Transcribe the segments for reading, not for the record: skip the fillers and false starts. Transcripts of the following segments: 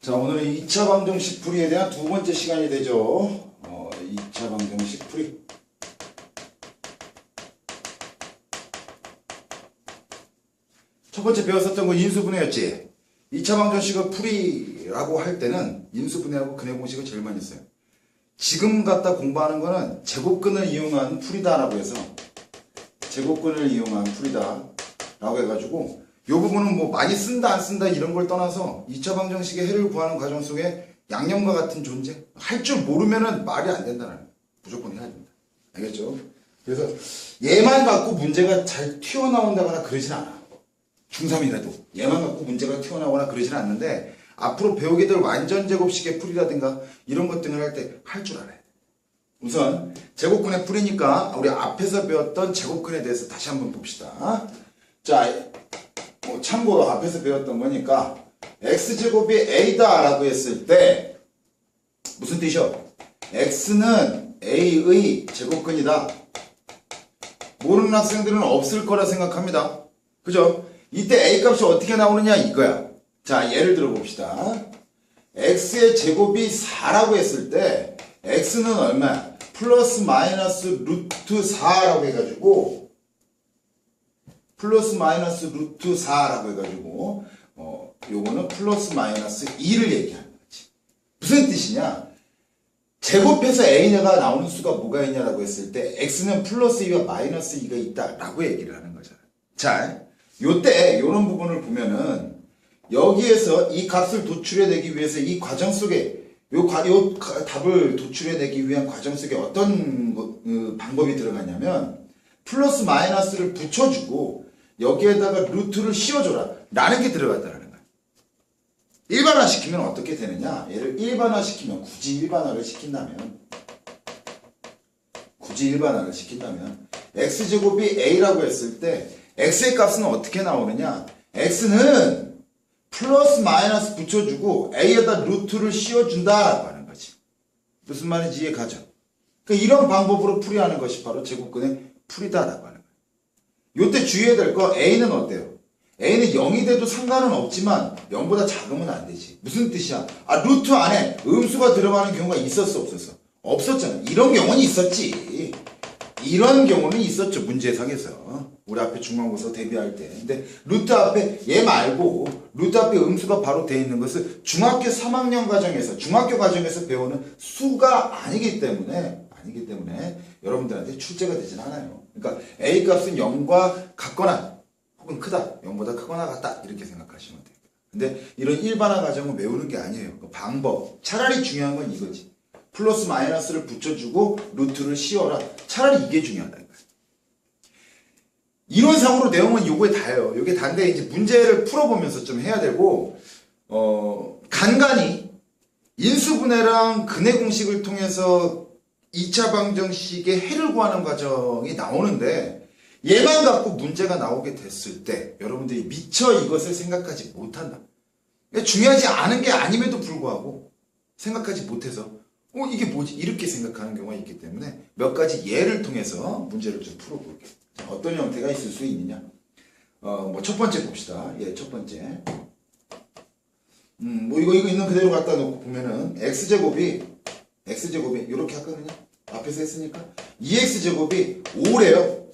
자, 오늘은 2차 방정식 풀이에 대한 두 번째 시간이 되죠. 2차 방정식 풀이. 첫 번째 배웠었던 건 인수분해였지. 2차 방정식을 풀이라고 할 때는 인수분해하고 근해 공식을 제일 많이 써요. 지금 갖다 공부하는 거는 제곱근을 이용한 풀이다라고 해서 제곱근을 이용한 풀이다라고 해가지고 이 부분은 뭐 많이 쓴다 안 쓴다 이런 걸 떠나서 2차 방정식의 해를 구하는 과정 속에 양념과 같은 존재 할 줄 모르면은 말이 안 된다는 거예요. 무조건 해야 된다. 알겠죠? 그래서 얘만 갖고 문제가 잘 튀어나온다거나 그러진 않아. 중3이라도 얘만 갖고 문제가 튀어나오거나 그러진 않는데 앞으로 배우게 될 완전 제곱식의 풀이라든가 이런 것들을 할 때 할 줄 알아야 돼. 우선 제곱근의 풀이니까 우리 앞에서 배웠던 제곱근에 대해서 다시 한번 봅시다. 자, 참고로 앞에서 배웠던 거니까 x제곱이 a다 라고 했을 때 무슨 뜻이요? x는 a의 제곱근이다. 모르는 학생들은 없을 거라 생각합니다. 그죠? 이때 a 값이 어떻게 나오느냐 이거야. 자, 예를 들어 봅시다. x의 제곱이 4라고 했을 때 x는 얼마야? 플러스 마이너스 루트 4라고 해가지고 플러스 마이너스 루트 4라고 해가지고 요거는 플러스 마이너스 2를 얘기하는 거지. 무슨 뜻이냐? 제곱해서 a가 나오는 수가 뭐가 있냐라고 했을 때 x는 플러스 2와 마이너스 2가 있다라고 얘기를 하는 거잖아. 자, 요때 요런 부분을 보면은 여기에서 이 값을 도출해내기 위해서 이 과정 속에 요 답을 도출해내기 위한 과정 속에 어떤 방법이 들어가냐면 플러스 마이너스를 붙여주고 여기에다가 루트를 씌워줘라 라는 게 들어갔다는 거야. 일반화시키면 어떻게 되느냐? 얘를 일반화시키면 굳이 일반화를 시킨다면 x제곱이 a라고 했을 때 x의 값은 어떻게 나오느냐? x는 플러스 마이너스 붙여주고 a에다 루트를 씌워준다라고 하는 거지. 무슨 말인지 이해 가죠? 그러니까 이런 방법으로 풀이하는 것이 바로 제곱근의 풀이다라고 하는 거예요. 요때 주의해야 될 거 a는 어때요? a는 0이 돼도 상관은 없지만 0보다 작으면 안 되지. 무슨 뜻이야? 루트 안에 음수가 들어가는 경우가 있었어 없었어? 없었잖아. 이런 경우는 있었지. 이런 경우는 있었죠. 문제상에서. 우리 앞에 중간고사 대비할 때. 근데 루트 앞에 얘 말고 루트 앞에 음수가 바로 돼 있는 것은 중학교 3학년 과정에서 중학교 과정에서 배우는 수가 아니기 때문에 여러분들한테 출제가 되진 않아요. 그러니까 a 값은 0과 같거나 혹은 크다. 0보다 크거나 같다. 이렇게 생각하시면 돼요. 근데 이런 일반화 과정은 외우는 게 아니에요. 그 방법. 차라리 중요한 건 이거지. 플러스 마이너스를 붙여주고 루트를 씌워라. 차라리 이게 중요하다. 이론상으로 내용은 요게 다예요. 요게 다인데 이제 문제를 풀어보면서 좀 해야 되고 간간히 인수분해랑 근해 공식을 통해서 2차 방정식의 해를 구하는 과정이 나오는데 얘만 갖고 문제가 나오게 됐을 때 여러분들이 미처 이것을 생각하지 못한다. 중요하지 않은 게 아님에도 불구하고 생각하지 못해서 이게 뭐지? 이렇게 생각하는 경우가 있기 때문에 몇 가지 예를 통해서 문제를 좀 풀어볼게요. 어떤 형태가 있을 수 있느냐? 첫 번째 봅시다. 예, 첫 번째. 이거 있는 그대로 갖다 놓고 보면은 x제곱이 이렇게 할거든요. 앞에서 했으니까 2x제곱이 5래요.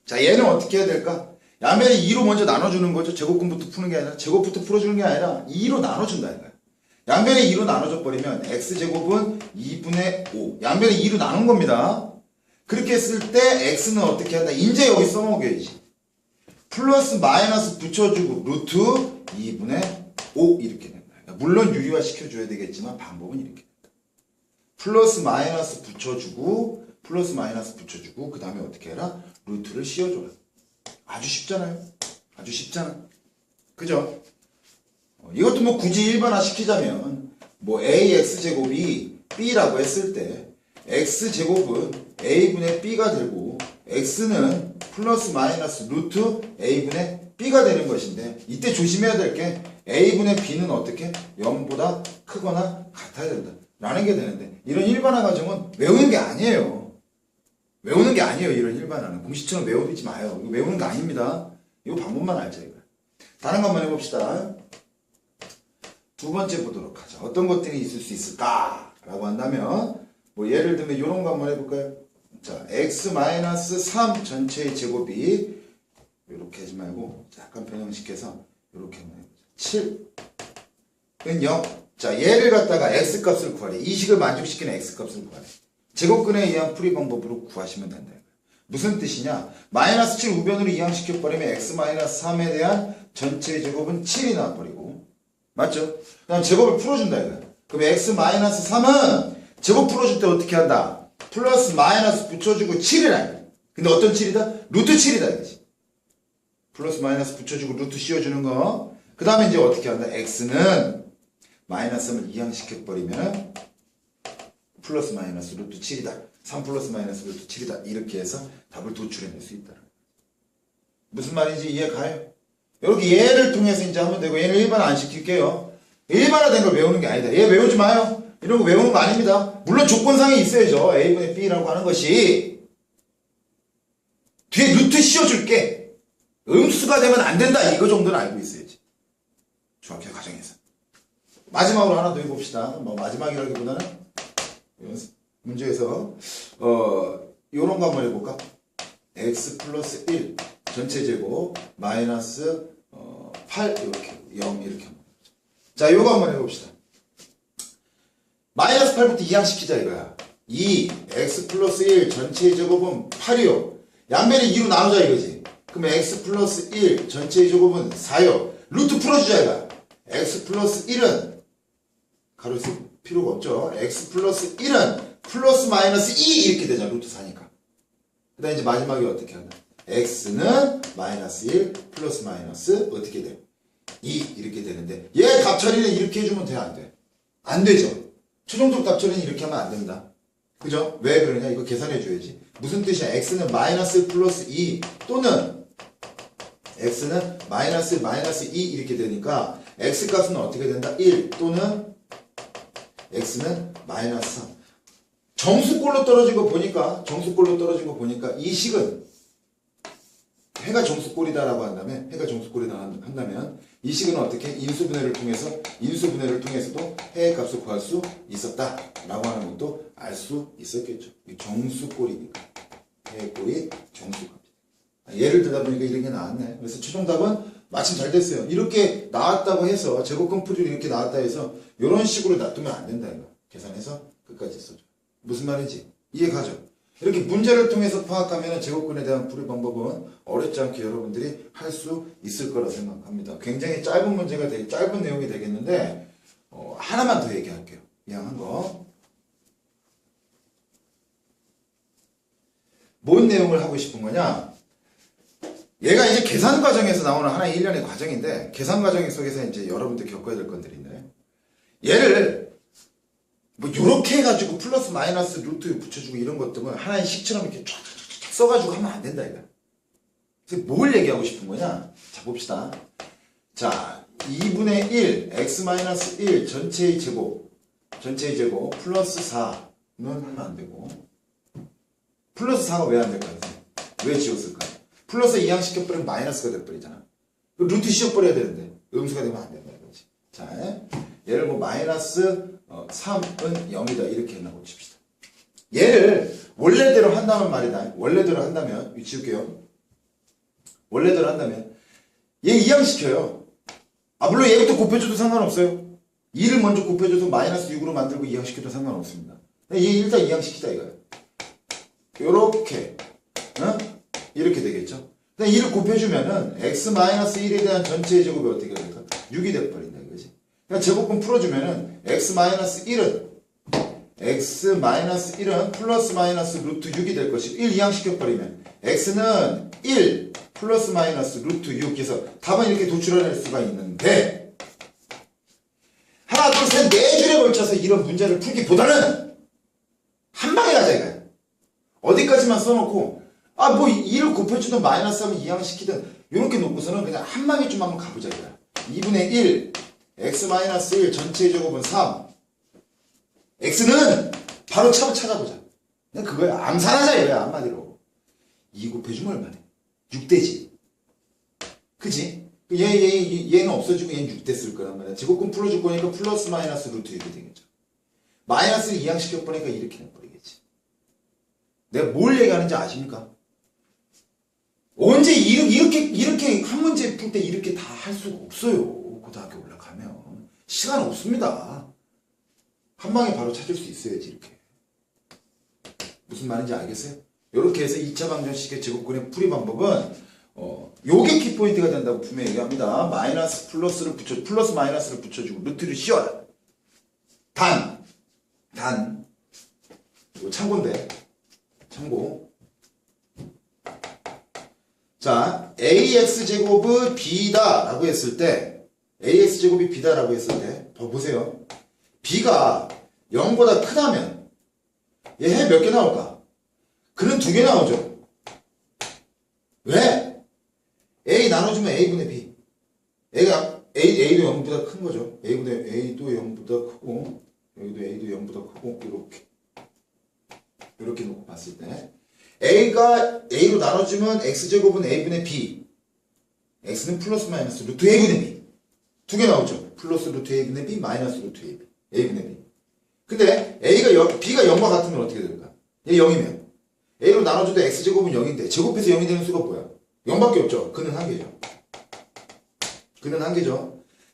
자, 얘는 어떻게 해야 될까? 양면에 2로 먼저 나눠주는 거죠. 제곱근부터 푸는 게 아니라 제곱부터 풀어주는 게 아니라 2로 나눠준다는 거야. 양면에 2로 나눠줘 버리면 x제곱은 2분의 5. 양면에 2로 나눈 겁니다. 그렇게 했을 때 x는 어떻게 한다? 이제 여기 써먹여야지. 플러스 마이너스 붙여주고 루트 2분의 5 이렇게 된다. 물론 유리화 시켜줘야 되겠지만 방법은 이렇게 된다. 플러스 마이너스 붙여주고 그 다음에 어떻게 해라? 루트를 씌워줘라. 아주 쉽잖아요. 아주 쉽잖아. 그죠? 이것도 뭐 굳이 일반화 시키자면 ax제곱이 b라고 했을 때 x제곱은 a분의 b가 되고 x는 플러스 마이너스 루트 a분의 b가 되는 것인데 이때 조심해야 될 게 a분의 b는 어떻게? 0보다 크거나 같아야 된다 라는 게 되는데 이런 일반화 과정은 외우는 게 아니에요. 이런 일반화는 공식처럼 외우지 마요. 이거 외우는 거 아닙니다. 이거 방법만 알자 이거. 다른 거 한번 해봅시다. 두 번째 보도록 하죠. 어떤 것들이 있을 수 있을까라고 한다면 뭐 예를 들면 이런 거 한번 해볼까요? 자, x-3 전체의 제곱이 이렇게 하지 말고 약간 변형시켜서 이렇게 한번 해보자. 7은 0. 자, 얘를 갖다가 x값을 구하래. 이 식을 만족시키는 x값을 구하래. 제곱근에 의한 풀이 방법으로 구하시면 된다. 무슨 뜻이냐? 마이너스 7 우변으로 이항시켜버리면 x-3에 대한 전체의 제곱은 7이 나와버리고, 맞죠? 그 다음 제곱을 풀어준다 이거야. 그럼 x-3은 제곱 풀어줄 때 어떻게 한다? 플러스 마이너스 붙여주고 7이라. 근데 어떤 7이다? 루트 7이다 이거지. 플러스 마이너스 붙여주고 루트 씌워주는 거. 그 다음에 이제 어떻게 한다? x는 마이너스 3을 이항시켜버리면 플러스 마이너스 루트 7이다. 3 플러스 마이너스 루트 7이다. 이렇게 해서 답을 도출해낼 수 있다. 무슨 말인지 이해가요? 여기 얘를 통해서 이제 하면 되고, 얘는 일반화 안 시킬게요. 일반화된 걸 외우는 게 아니다. 얘 외우지 마요. 이런 거 외우는 거 아닙니다. 물론 조건상이 있어야죠. A분의 B라고 하는 것이. 뒤에 루트 씌워줄게. 음수가 되면 안 된다. 이거 정도는 알고 있어야지. 중학교 과정에서. 마지막으로 하나 더 해봅시다. 뭐 마지막이라기보다는 문제에서 요런 거 한번 해볼까? x 플러스 1 전체 제곱 마이너스 8 이렇게 0 이렇게 한번. 자, 요거 한번 해봅시다. 마이너스 8부터 이항시키자 이거야. 2 x 플러스 1 전체의 제곱은 8이요. 양변을 2로 나누자 이거지. 그러면 x 플러스 1 전체의 제곱은 4요. 루트 풀어주자 이거야. x 플러스 1은 가로 쓸 필요가 없죠. x 플러스 1은 플러스 마이너스 2 이렇게 되잖아. 루트 4니까. 그 다음에 이제 마지막에 어떻게 한다? x는 마이너스 1 플러스 마이너스 어떻게 돼? 2 이렇게 되는데 얘 답 처리는 이렇게 해주면 돼? 안 돼? 안 되죠. 최종적 답 처리는 이렇게 하면 안 된다. 그죠? 왜 그러냐? 이거 계산해 줘야지. 무슨 뜻이야? x는 마이너스 플러스 2 또는 x는 마이너스 2 이렇게 되니까 x 값은 어떻게 된다? 1 또는 x는 마이너스 3. 정수꼴로 떨어진 거 보니까 이 식은 해가 정수꼴이다라고 한다면 이 식은 어떻게 인수분해를 통해서도 해의 값을 구할 수 있었다라고 하는 것도 알 수 있었겠죠. 정수꼴이니까 해의 꼴이 정수값. 예를 들다 보니까 이런 게 나왔네. 그래서 최종답은 마침 잘 됐어요. 이렇게 나왔다고 해서 제곱근 풀이로 이렇게 나왔다 해서 이런 식으로 놔두면 안 된다 이거. 계산해서 끝까지 써줘. 무슨 말인지 이해가죠? 이렇게 문제를 통해서 파악하면 제곱근에 대한 풀이 방법은 어렵지 않게 여러분들이 할 수 있을 거라 생각합니다. 굉장히 짧은 문제가 짧은 내용이 되겠는데 하나만 더 얘기할게요. 그냥 한 거. 뭔 내용을 하고 싶은 거냐? 얘가 이제 계산 과정에서 나오는 하나의 일련의 과정인데 계산 과정 속에서 이제 여러분들 겪어야 될 것들이 있나요? 얘를 뭐 요렇게 해가지고 플러스 마이너스 루트 붙여주고 이런 것들은 하나의 식처럼 이렇게 쫙쫙쫙 써가지고 하면 안 된다 이거. 그래서 뭘 얘기하고 싶은 거냐? 자 봅시다. 자 2분의 1 x-1 전체의 제곱 플러스 4는 하면 안 되고 플러스 4가 왜 안 될까요? 왜 지웠을까요? 플러스 이항시켜버리면 마이너스가 돼버리잖아. 루트 씌워버려야 되는데 음수가 되면 안 된다 이거지. 자 얘를 뭐 마이너스 3은 0이다 이렇게 해놓고 칩시다. 얘를 원래대로 한다면 말이다. 원래대로 한다면 지울게요. 원래대로 한다면 얘 이항시켜요. 물론 얘부터 곱해줘도 상관없어요. 2를 먼저 곱해줘서 마이너스 6으로 만들고 이항시켜도 상관없습니다. 얘 일단 이항시키자 이거예요. 요렇게 이렇게 되겠죠. 2를 곱해주면은 x-1에 대한 전체의 제곱이 어떻게 될까? 6이 돼버린다 이거지. 그러니까 제곱근 풀어주면은 x-1은 플러스 마이너스 루트 6이 될 것이고 1 이항시켜버리면 x는 1 플러스 마이너스 루트 6 해서 답은 이렇게 도출해낼 수가 있는데 하나 둘 셋 네 줄에 걸쳐서 이런 문제를 풀기보다는 한 방에 가자 이거야. 어디까지만 써놓고 뭐 2를 곱해주든 마이너스 하면 이항시키든 이렇게 놓고서는 그냥 한 방에 좀 한번 가보자 이거야. 2분의 1 x-1 전체의 제곱은 3 x는 바로 찾아보자. 그냥 그거야. 암산하자 이거야 한마디로. 2 곱해주면 얼마네? 6되지. 그지? 얘는 없어지고 얘는 6 됐을 거란 말이야. 제곱근 풀어줄 거니까 플러스 마이너스 루트 이렇게 되겠죠. 마이너스를 이항시켜버리니까 이렇게 내버리겠지. 내가 뭘 얘기하는지 아십니까? 언제 이렇게 한 문제 풀 때 이렇게 다 할 수가 없어요. 고등학교 올라가면. 시간 없습니다. 한 방에 바로 찾을 수 있어야지, 이렇게. 무슨 말인지 알겠어요? 이렇게 해서 2차 방정식의 제곱근의 풀이 방법은, 요게 키포인트가 된다고 분명히 얘기합니다. 플러스 마이너스를 붙여주고, 루트를 씌워라. 단. 이거 참고인데. 참고. 자, ax제곱은 b다라고 했을 때, ax제곱이 b다라고 했을 때, 보세요. b가 0보다 크다면, 얘 해 몇 개 나올까? 그는 2개 나오죠. 왜? a 나눠주면 a분의 b. a도 0보다 큰 거죠. a도 0보다 크고, 여기도 0보다 크고, 이렇게 놓고 봤을 때. a가 a로 나눠주면 x제곱은 a분의 b. x는 플러스 마이너스 루트 a분의 b. 2개 나오죠. 플러스 루트 a분의 b, 마이너스 루트 a분의 b. 근데 b가 0과 같으면 어떻게 될까? 얘 0이면 a로 나눠줘도 x제곱은 0인데 제곱해서 0이 되는 수가 뭐야? 0밖에 없죠. 그는 한개죠.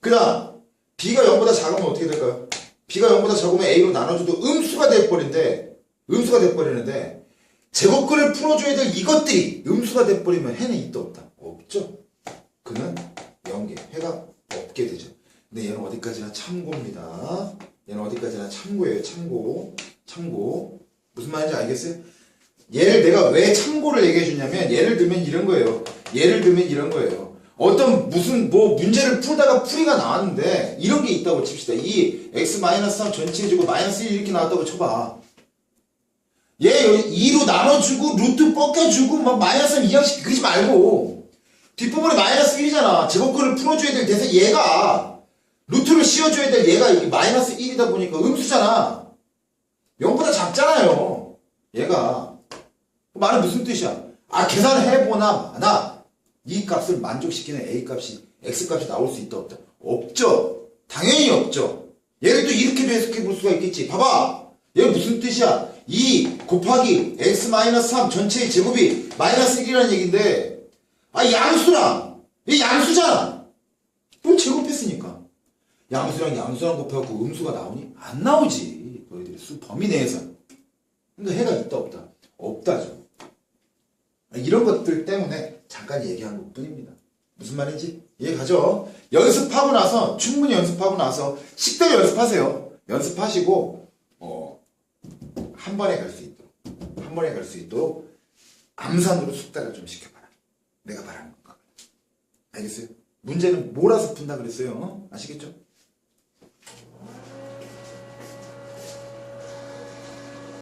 그 다음 b가 0보다 작으면 어떻게 될까요? b가 0보다 작으면 a로 나눠줘도 음수가 돼버리는데 제곱근을 풀어줘야 될 이것들이 음수가 돼버리면 해는 있다 없다? 없죠. 그는 0개, 해가 없게 되죠. 근데 얘는 어디까지나 참고입니다. 얘는 어디까지나 참고예요. 참고. 무슨 말인지 알겠어요? 얘를 내가 왜 참고를 얘기해 주냐면 예를 들면 이런 거예요. 어떤 문제를 풀다가 풀이가 나왔는데 이런 게 있다고 칩시다. 이 x-3 전체 주고 마이너스 1 이렇게 나왔다고 쳐봐. 얘 2로 나눠주고 루트 뻗겨주고 막 마이너스 3 이항식 그러지 말고 뒷부분에 마이너스 1이잖아. 제곱근을 풀어줘야 될 대서 얘가 루트를 씌워줘야 될 얘가 이게 마이너스 1이다 보니까 음수잖아. 0보다 작잖아요. 얘가. 말은 무슨 뜻이야? 계산해보나 마나 이 값을 만족시키는 a 값이 x 값이 나올 수 있다 없다? 없죠. 당연히 없죠. 얘를 또 이렇게도 해석해 볼 수가 있겠지. 봐봐. 얘가 무슨 뜻이야? 2 곱하기 x-3 전체의 제곱이 마이너스 1이라는 얘기인데 얘 양수잖아. 또 제곱했으니까. 양수랑 곱해갖고 음수가 나오니? 안 나오지. 너희들이 수 범위 내에서. 근데 해가 있다 없다? 없다죠. 이런 것들 때문에 잠깐 얘기한 것 뿐입니다. 무슨 말인지 이해가죠? 충분히 연습하고 나서 식대로 연습하세요. 연습하시고 한 번에 갈 수 있도록 암산으로 숙달을 좀 시켜봐라. 내가 바라는 건가. 알겠어요? 문제는 몰아서 푼다 그랬어요. 아시겠죠?